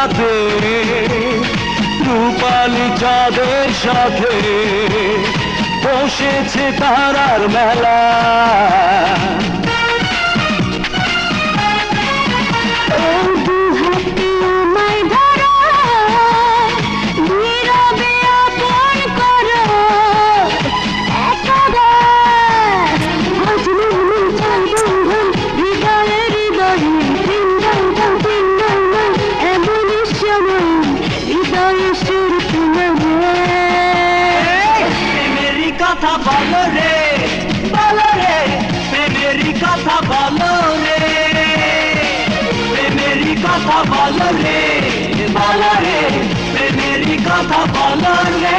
রাতে রূপালী চাঁদের সাথে বসেছে তারার মেলা। কথা বলো রে, বলো রে, প্রেমেরই কথা বলো রে, প্রেমেরই কথা বলো রে, বলো রে, প্রেমেরই কথা বলো রে।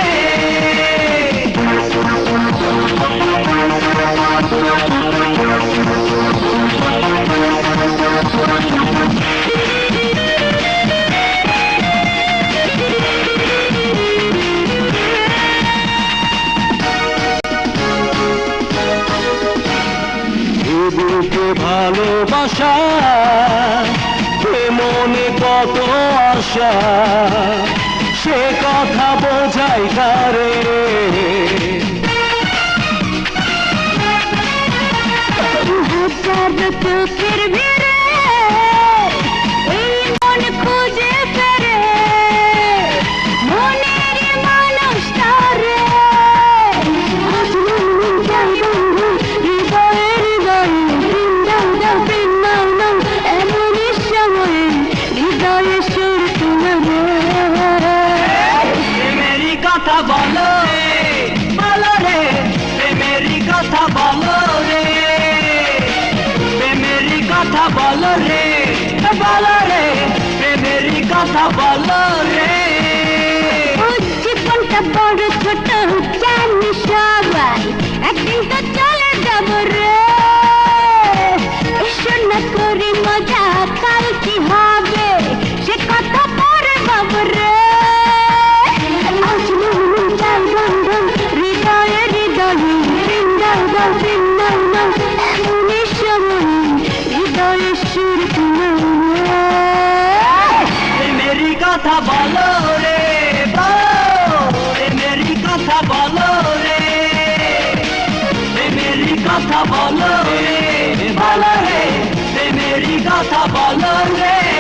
বুকে ভালোবাসা মনে কত আশা, সে কথা বোঝাই কারে। চোখের ভিড়ে এই মন খুঁজে ফেরে মনের মানুষ তারে। কথা বলো রে, বলো রে, প্রেমেরই কথা বলো রে, প্রেমেরই কথা বলো রে, বলো রে, প্রেমেরই কথা বলো রে। জীবনটা বড় ছোট জানি সবাই, একদিন তো চলে যাব রে। এসো না করি মজা, কাল কি হবে সে কথা পরে ভাব রে। মেরি কথা বলো রে, মেরি কথা বলো রে, মেরি কথা বলো রে, বলো রে, মেরি কথা বলো রে।